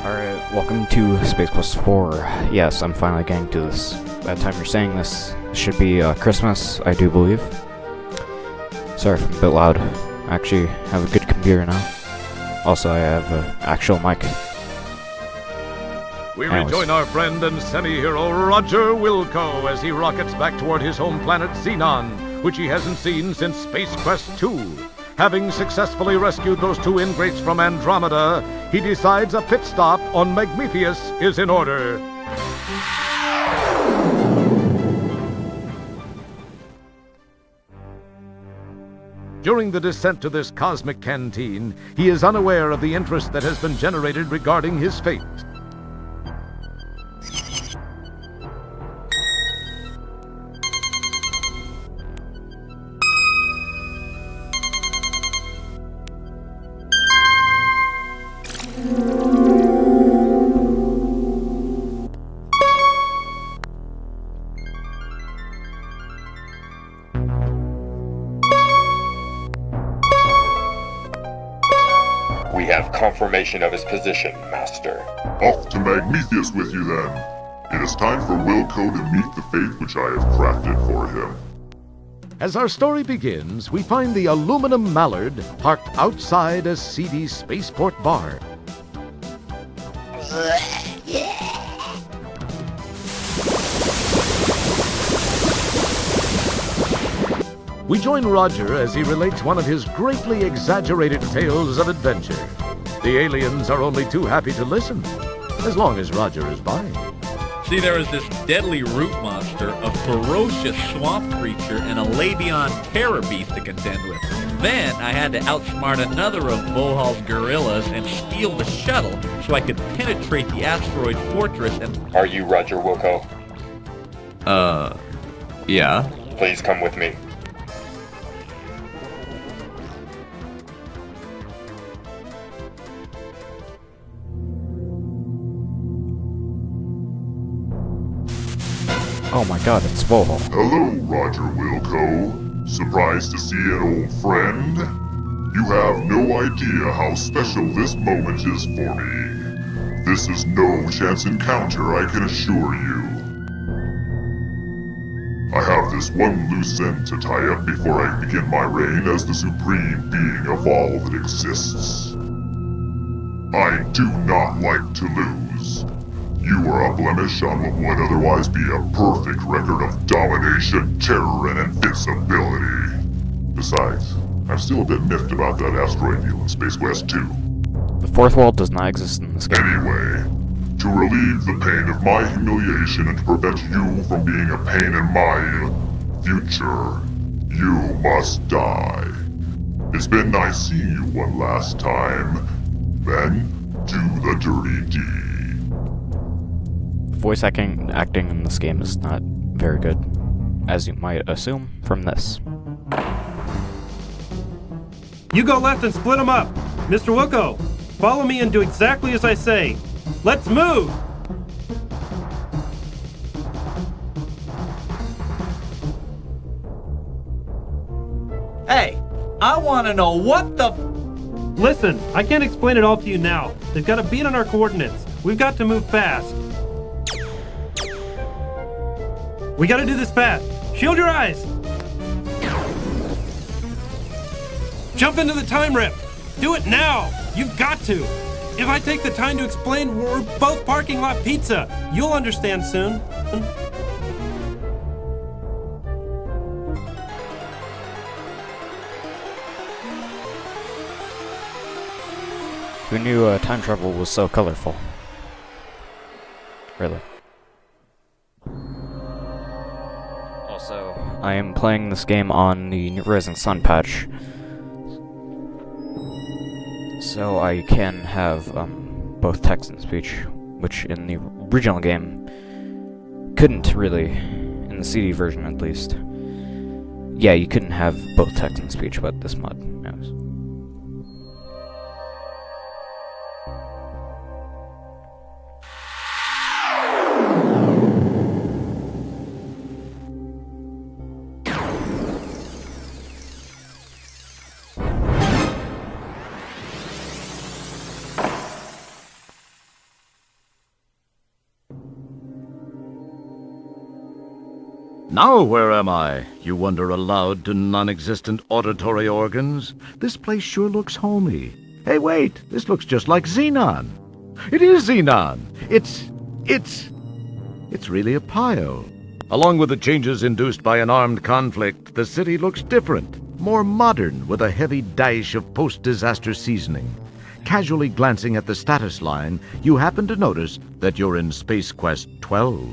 Alright, welcome to Space Quest 4. Yes, I'm finally getting to this. By the time you're saying this, it should be Christmas, I do believe. Sorry if I'm a bit loud. I actually have a good computer now. Also, I have an actual mic. We rejoin our friend and semi-hero Roger Wilco as he rockets back toward his home planet Xenon, which he hasn't seen since Space Quest 2. Having successfully rescued those two ingrates from Andromeda, he decides a pit stop on Magmetheus is in order. During the descent to this cosmic canteen, he is unaware of the interest that has been generated regarding his fate. We have confirmation of his position, Master. Off to Magmetheus with you, then. It is time for Wilco to meet the fate which I have crafted for him. As our story begins, we find the aluminum mallard parked outside a seedy spaceport bar. We join Roger as he relates one of his greatly exaggerated tales of adventure. The aliens are only too happy to listen, as long as Roger is by. See, there was this deadly root monster, a ferocious swamp creature, and a Labion terror beast to contend with. Then I had to outsmart another of Vohal's gorillas and steal the shuttle so I could penetrate the asteroid fortress and... Are you Roger Wilco? Yeah? Please come with me. Oh my god, it's Vohal. Hello, Roger Wilco. Surprised to see an old friend? You have no idea how special this moment is for me. This is no chance encounter, I can assure you. I have this one loose end to tie up before I begin my reign as the supreme being of all that exists. I do not like to lose. You are a blemish on what would otherwise be a perfect record of domination, terror, and invincibility. Besides, I'm still a bit miffed about that asteroid deal in Space Quest 2. The fourth wall does not exist in this game. Anyway, to relieve the pain of my humiliation and to prevent you from being a pain in my future, you must die. It's been nice seeing you one last time. Then, do the dirty deed. Voice acting in this game is not very good, as you might assume from this. You go left and split them up. Mr. Wilco, follow me and do exactly as I say. Let's move! Hey, I want to know what the... Listen, I can't explain it all to you now. They've got a beat on our coordinates. We've got to move fast. We gotta do this fast. Shield your eyes! Jump into the time rip! Do it now! You've got to! If I take the time to explain, we're both parking lot pizza. You'll understand soon. Who knew time travel was so colorful? Really. Also, I am playing this game on the New Rising Sun patch, so I can have both text and speech, which in the original game couldn't really, in the CD version at least. Yeah, you couldn't have both text and speech, but this mod knows. Now where am I? You wonder aloud to non-existent auditory organs. This place sure looks homey. Hey, wait! This looks just like Xenon. It is Xenon! It's really a pile. Along with the changes induced by an armed conflict, the city looks different, more modern, with a heavy dash of post-disaster seasoning. Casually glancing at the status line, you happen to notice that you're in Space Quest 12.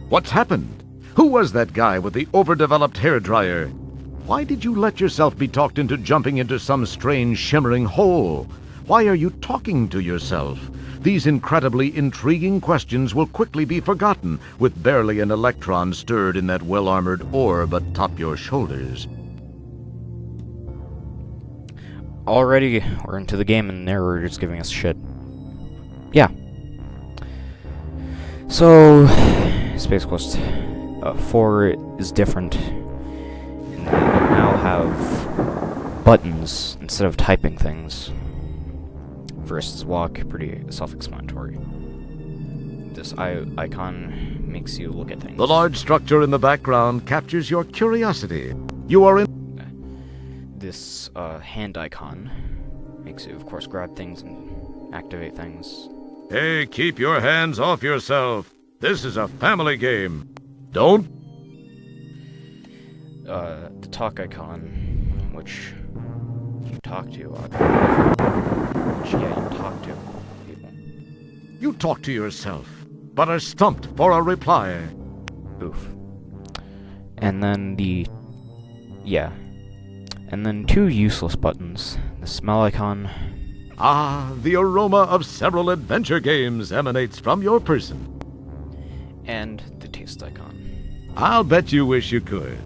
What's happened? Who was that guy with the overdeveloped hairdryer? Why did you let yourself be talked into jumping into some strange shimmering hole? Why are you talking to yourself? These incredibly intriguing questions will quickly be forgotten with barely an electron stirred in that well-armored orb atop your shoulders. Already, we're into the game and they're just giving us shit. Yeah. So, Space Quest 4 is different in that you now have buttons instead of typing things. Versus walk, pretty self-explanatory. This icon makes you look at things. The large structure in the background captures your curiosity. You are in... This hand icon makes you, of course, grab things and activate things. Hey, keep your hands off yourself. This is a family game. Don't... The talk icon, which you talk to, which, yeah, you talk to people. You talk to yourself, but are stumped for a reply. Oof. And then and then two useless buttons. The smell icon. Ah, the aroma of several adventure games emanates from your person. And the taste icon. I'll bet you wish you could.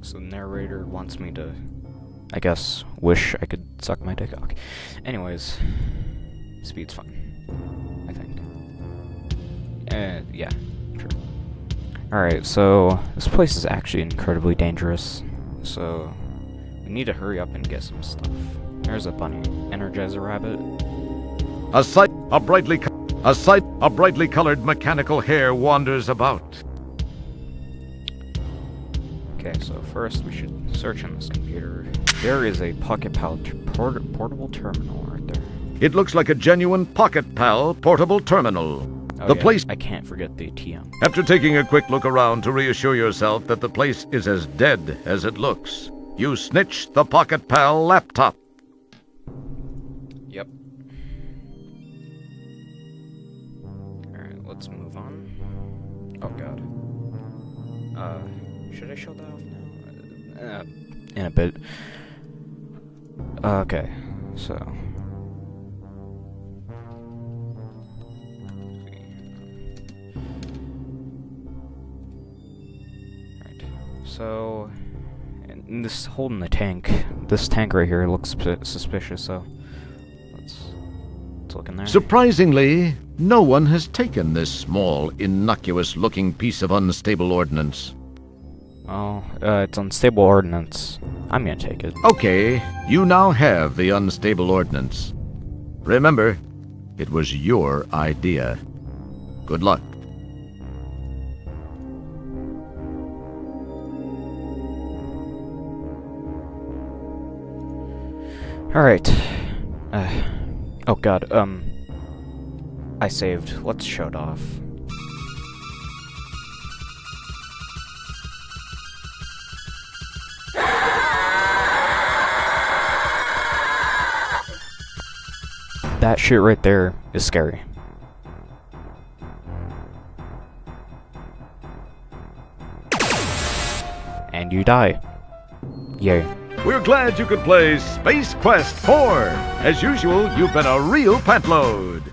So the narrator wants me to, I guess, wish I could suck my dick. Okay. Anyways, speed's fine, I think. Yeah, sure. Alright, so this place is actually incredibly dangerous, so we need to hurry up and get some stuff. There's a bunny. Energizer rabbit. A brightly colored mechanical hair wanders about. Okay, so first we should search on this computer. There is a Pocket Pal portable terminal right there. It looks like a genuine Pocket Pal portable terminal. Oh, yeah, I can't forget the ATM. After taking a quick look around to reassure yourself that the place is as dead as it looks, you snitch the Pocket Pal laptop. Yep. Alright, let's move on. Oh god. Should I show that off now? In a bit. Okay, so... Right, so... And this holding the tank, this tank right here looks suspicious, so... Let's look in there. Surprisingly, no one has taken this small, innocuous-looking piece of unstable ordnance. Oh, it's unstable ordnance. I'm gonna take it. Okay, you now have the unstable ordnance. Remember, it was your idea. Good luck. Alright. Oh god, I saved. Let's show it off. That shit right there is scary. and you die. Yay. We're glad you could play Space Quest 4. As usual, you've been a real pantload.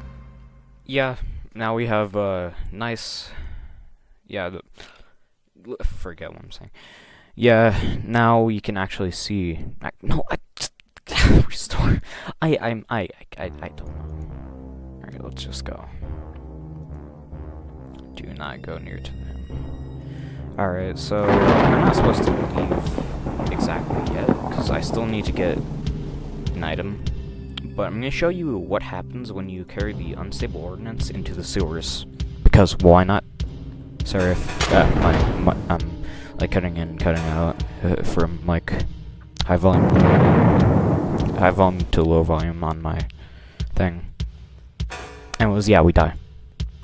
Yeah, now we have a nice... Yeah, forget what I'm saying. Yeah, now you can actually see... Restore. I don't know. Alright, let's just go. Do not go near to him. Alright, so I'm not supposed to leave exactly yet, because I still need to get an item. But I'm going to show you what happens when you carry the unstable ordnance into the sewers. Because why not? Sorry if I'm like cutting in, cutting out from like high volume to low volume on my thing. And it was, yeah, we die.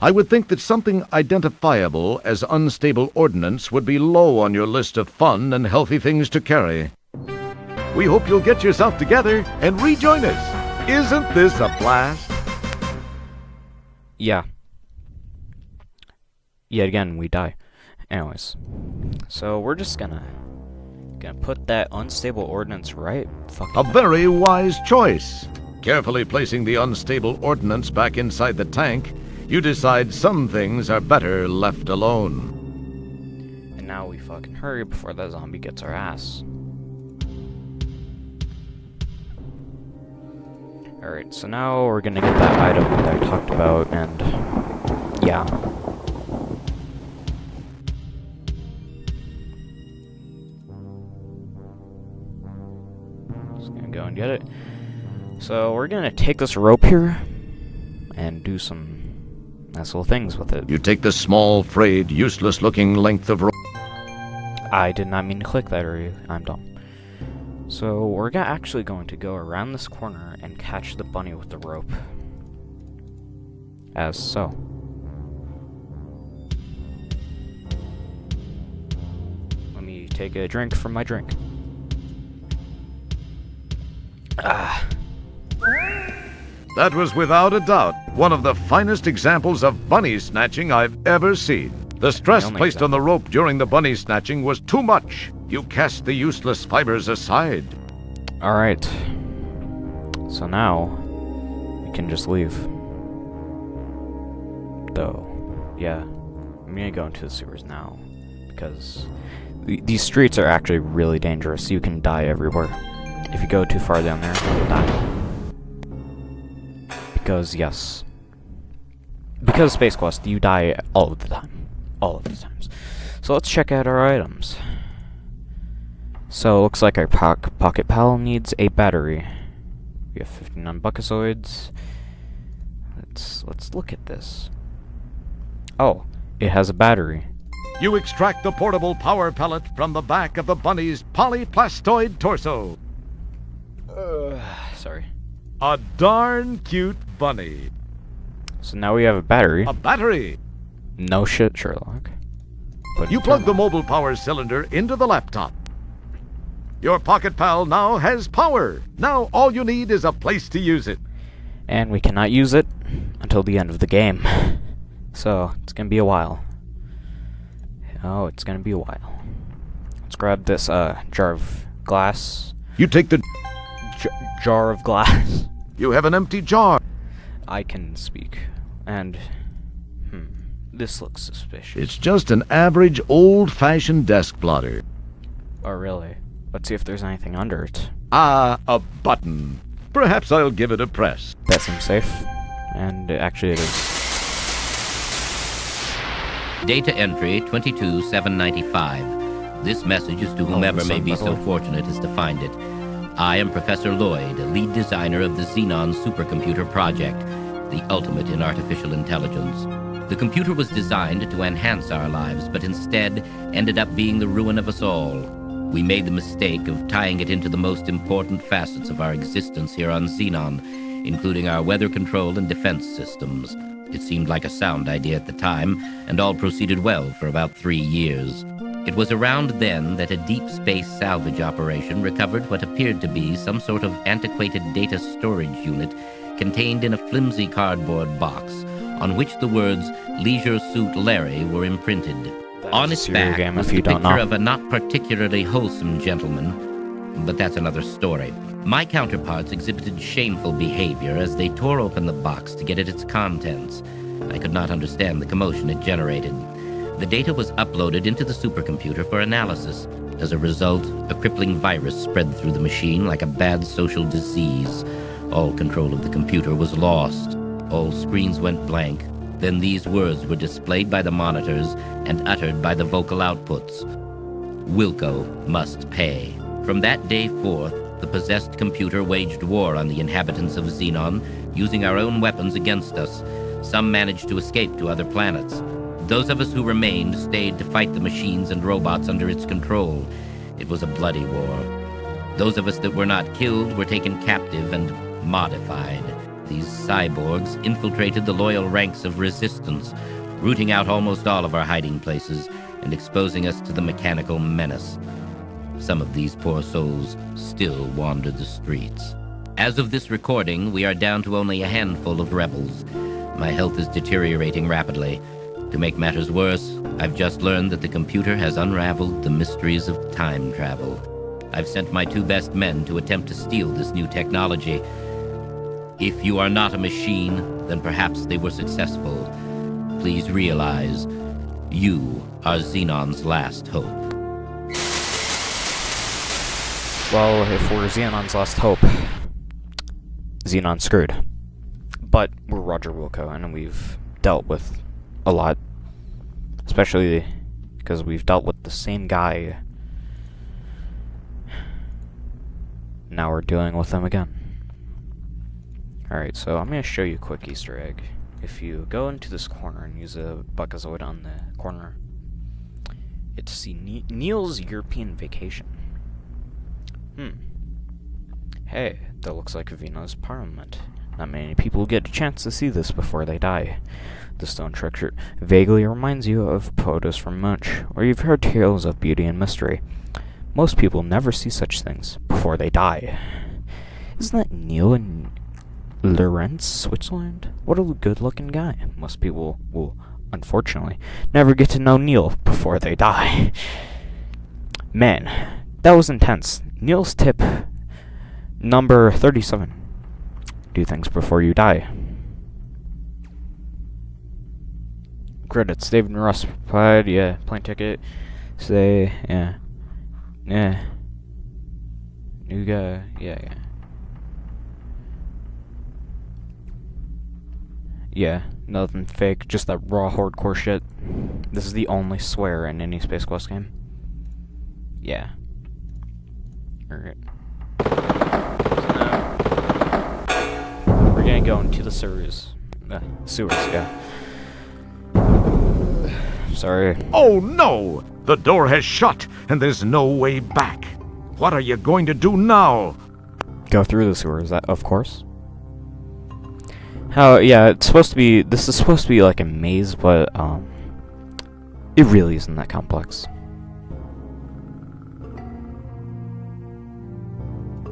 I would think that something identifiable as unstable ordnance would be low on your list of fun and healthy things to carry. We hope you'll get yourself together and rejoin us. Isn't this a blast? Yeah. Yet again, we die. Anyways. So we're just gonna put that unstable ordnance right fucking... A very wise choice. Carefully placing the unstable ordnance back inside the tank, you decide some things are better left alone. And now we fucking hurry before that zombie gets our ass. Alright, so now we're gonna get that item that I talked about, and... yeah. Just gonna go and get it. So we're gonna take this rope here, and do some nice little things with it. You take the small, frayed, useless-looking length of rope. I did not mean to click that area. I'm dumb. So we're actually going to go around this corner and catch the bunny with the rope. As so. Let me take a drink from my drink. Ah. That was without a doubt one of the finest examples of bunny snatching I've ever seen. The stress placed on the rope during the bunny snatching was too much. You cast the useless fibers aside. Alright. So now, we can just leave. Though, yeah. I'm gonna go into the sewers now. Because these streets are actually really dangerous. You can die everywhere. If you go too far down there, you'll die. Because, yes. Because Space Quest, you die all of the time. All of the times. So let's check out our items. So it looks like our Pocket Pal needs a battery. We have 59 buckazoids. Let's look at this. Oh, it has a battery. You extract the portable power pellet from the back of the bunny's polyplastoid torso. Sorry. A darn cute bunny. So now we have a battery. A battery! No shit, Sherlock. But you plug the mobile power cylinder into the laptop. Your Pocket Pal now has power. Now all you need is a place to use it. And we cannot use it until the end of the game. So, it's gonna be a while. Oh, it's gonna be a while. Let's grab this jar of glass. You take the jar of glass. You have an empty jar. I can speak. And, this looks suspicious. It's just an average old-fashioned desk blotter. Oh, really? Let's see if there's anything under it. Ah, a button. Perhaps I'll give it a press. That seems safe. And actually it is. Data entry 22795. This message is to whomever may be so fortunate as to find it. I am Professor Lloyd, lead designer of the Xenon supercomputer project, the ultimate in artificial intelligence. The computer was designed to enhance our lives, but instead ended up being the ruin of us all. We made the mistake of tying it into the most important facets of our existence here on Xenon, including our weather control and defense systems. It seemed like a sound idea at the time, and all proceeded well for about 3 years. It was around then that a deep space salvage operation recovered what appeared to be some sort of antiquated data storage unit contained in a flimsy cardboard box, on which the words Leisure Suit Larry were imprinted. On its back game was if the you don't picture know. of a not particularly wholesome gentleman, but that's another story. My counterparts exhibited shameful behavior as they tore open the box to get at its contents. I could not understand the commotion it generated. The data was uploaded into the supercomputer for analysis. As a result, a crippling virus spread through the machine like a bad social disease. All control of the computer was lost. All screens went blank. Then these words were displayed by the monitors and uttered by the vocal outputs. Wilco must pay. From that day forth, the possessed computer waged war on the inhabitants of Xenon, using our own weapons against us. Some managed to escape to other planets. Those of us who remained stayed to fight the machines and robots under its control. It was a bloody war. Those of us that were not killed were taken captive and modified. These cyborgs infiltrated the loyal ranks of resistance, rooting out almost all of our hiding places and exposing us to the mechanical menace. Some of these poor souls still wander the streets. As of this recording, we are down to only a handful of rebels. My health is deteriorating rapidly. To make matters worse, I've just learned that the computer has unraveled the mysteries of time travel. I've sent my 2 best men to attempt to steal this new technology. If you are not a machine, then perhaps they were successful. Please realize, you are Xenon's last hope. Well, if we're Xenon's last hope, Xenon's screwed. But we're Roger Wilco, and we've dealt with a lot. Especially because we've dealt with the same guy. Now we're dealing with him again. Alright, so I'm going to show you a quick Easter egg. If you go into this corner and use a Buckazoid on the corner, you get to see Neil's European Vacation. Hey, that looks like Venus Parliament. Not many people get a chance to see this before they die. The stone structure vaguely reminds you of photos from Munch, or you've heard tales of beauty and mystery. Most people never see such things before they die. Isn't that Neil in Lorenz, Switzerland? What a good-looking guy. Most people will, unfortunately, never get to know Neil before they die. Man, that was intense. Neil's tip number 37. Do things before you die. Credits. David and Russ replied, yeah, plane ticket. Say, yeah. Yeah. New guy, yeah. Yeah, nothing fake, just that raw hardcore shit. This is the only swear in any Space Quest game. Yeah. Alright. We're gonna go into the sewers. Sewers, yeah. Sorry. Oh no! The door has shut, and there's no way back. What are you going to do now? Go through the sewers, of course. How, yeah, it's supposed to be, this is supposed to be like a maze, but, it really isn't that complex.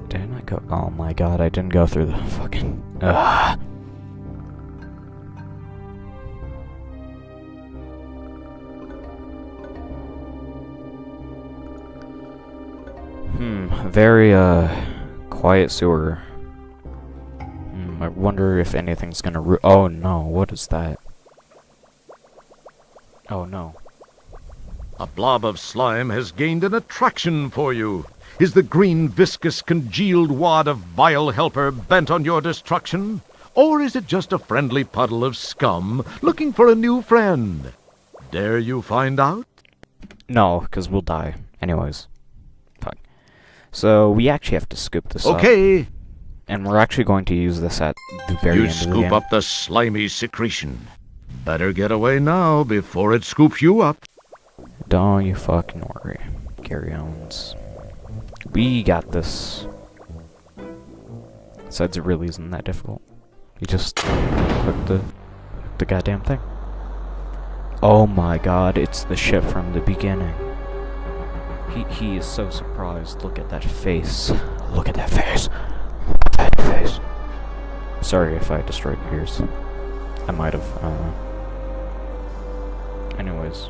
Did I not go, oh my god, I didn't go through the fucking, ugh. Very, quiet sewer. I wonder if anything's gonna oh no, what is that? Oh no. A blob of slime has gained an attraction for you. Is the green, viscous, congealed wad of vile helper bent on your destruction? Or is it just a friendly puddle of scum looking for a new friend? Dare you find out? No, because we'll die. Anyways. Fuck. So, we actually have to scoop this up. Okay. And we're actually going to use this at the very You end of the scoop game. up the slimy secretion. Better get away now before it scoops you up. Don't you fucking worry. Carry ons. We got this. Besides, it really isn't that difficult. You just click the goddamn thing. Oh my god, it's the ship from the beginning. He is so surprised. Look at that face. Look at that face. That face. Sorry if I destroyed your ears. I might have. Anyways.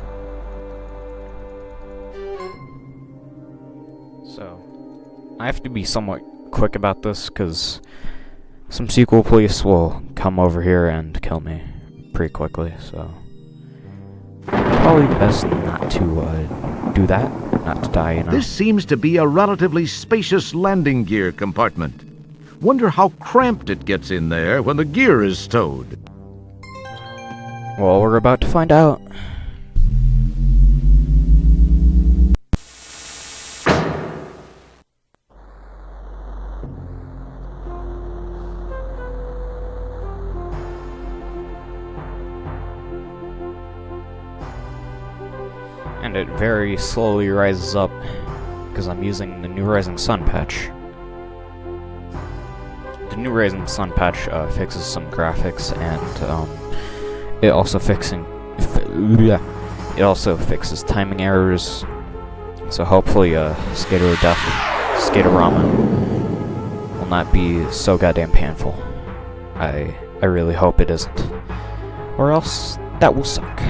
So, I have to be somewhat quick about this, because some sequel police will come over here and kill me pretty quickly, so... Probably best not to do that, not to die, you know. This seems to be a relatively spacious landing gear compartment. Wonder how cramped it gets in there when the gear is stowed. Well, we're about to find out. And it very slowly rises up, because I'm using the new Rising Sun patch. The new Rising Sun patch fixes some graphics, and it also fixes timing errors. So hopefully, Skaterama will not be so goddamn painful. I really hope it isn't, or else that will suck.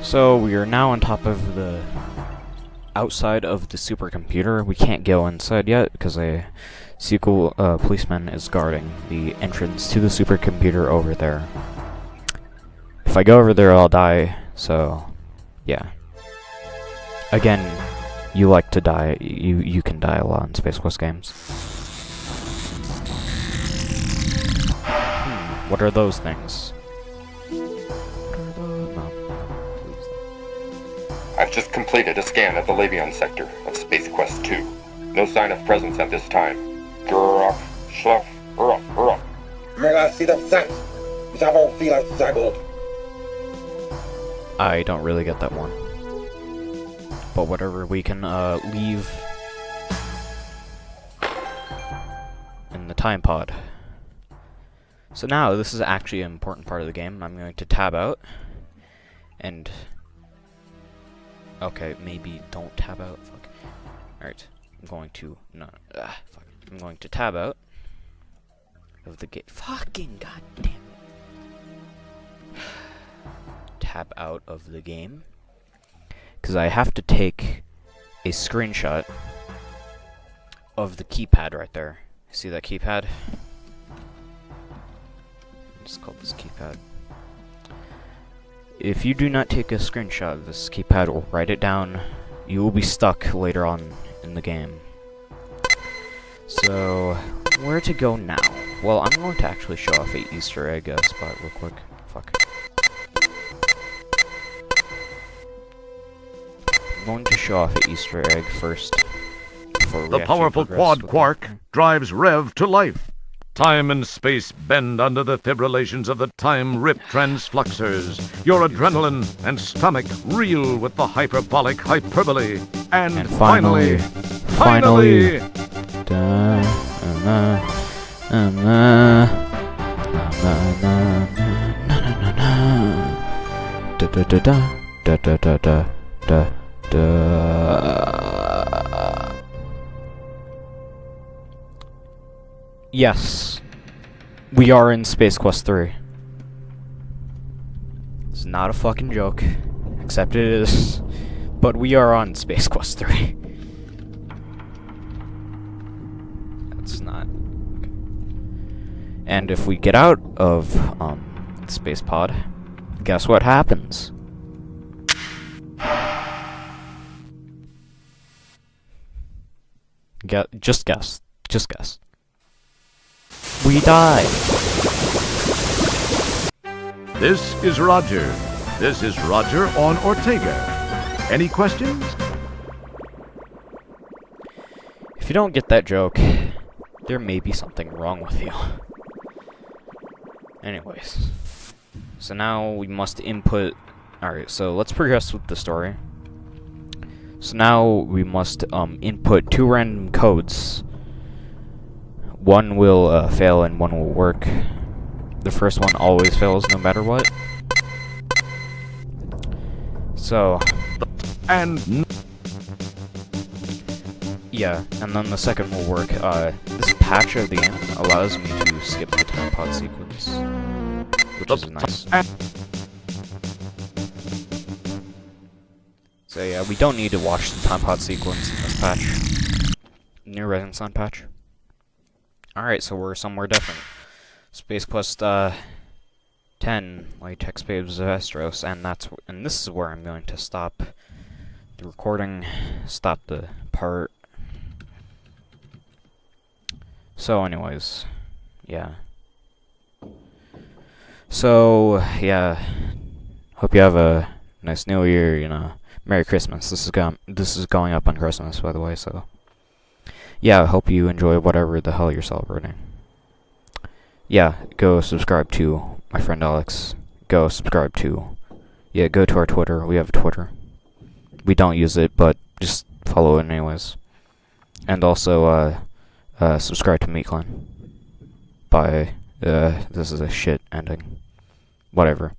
So we are now on top of the outside of the supercomputer. We can't go inside yet because a sequel policeman is guarding the entrance to the supercomputer over there. If I go over there, I'll die. So, yeah. Again, you like to die. You can die a lot in Space Quest games. What are those things? I've just completed a scan of the Labion sector of Space Quest 2. No sign of presence at this time. Grrrr, schluff, urrup. I don't really get that one. But whatever, we can leave in the time pod. So now, this is actually an important part of the game. I'm going to tab out, and... Okay, maybe don't tab out. Fuck. Alright, I'm going to... No, fuck. I'm going to tab out of the game. Fucking goddamn it. Tab out of the game. Because I have to take a screenshot of the keypad right there. See that keypad? Let's call this keypad. If you do not take a screenshot of this keypad or write it down, you will be stuck later on in the game. So, where to go now? Well, I'm going to actually show off a Easter egg spot real quick. Fuck. I'm going to show off an Easter egg first. The powerful quad quark drives Rev to life. Time and space bend under the fibrillations of the time-rip transfluxers. Your adrenaline and stomach reel with the hyperbolic hyperbole. And finally... Yes, we are in Space Quest 3. It's not a fucking joke, except it is. But we are on Space Quest 3. That's not... And if we get out of the space pod, guess what happens? Just guess. Just guess. We die. This is Roger. This is Roger on Ortega. Any questions? If you don't get that joke, there may be something wrong with you. Anyways. So now we must input... Alright, so let's progress with the story. So now we must input 2 random codes. One will fail and one will work. the first one always fails no matter what. So, And yeah, and then the second will work. This patch at the end allows me to skip the time pod sequence, which is nice. So yeah, we don't need to watch the time pod sequence in this patch. New Rising Sun patch. Alright, so we're somewhere different. Space Quest 10, Latex Babes of Estros, and this is where I'm going to stop the recording, stop the part. So anyways, yeah. So, yeah. Hope you have a nice New Year, you know. Merry Christmas. This is going up on Christmas, by the way, so yeah, I hope you enjoy whatever the hell you're celebrating. Yeah, go subscribe to my friend Alex. Go subscribe to... Yeah, go to our Twitter. We have a Twitter. We don't use it, but just follow it anyways. And also, subscribe to Meatclan. Bye. This is a shit ending. Whatever.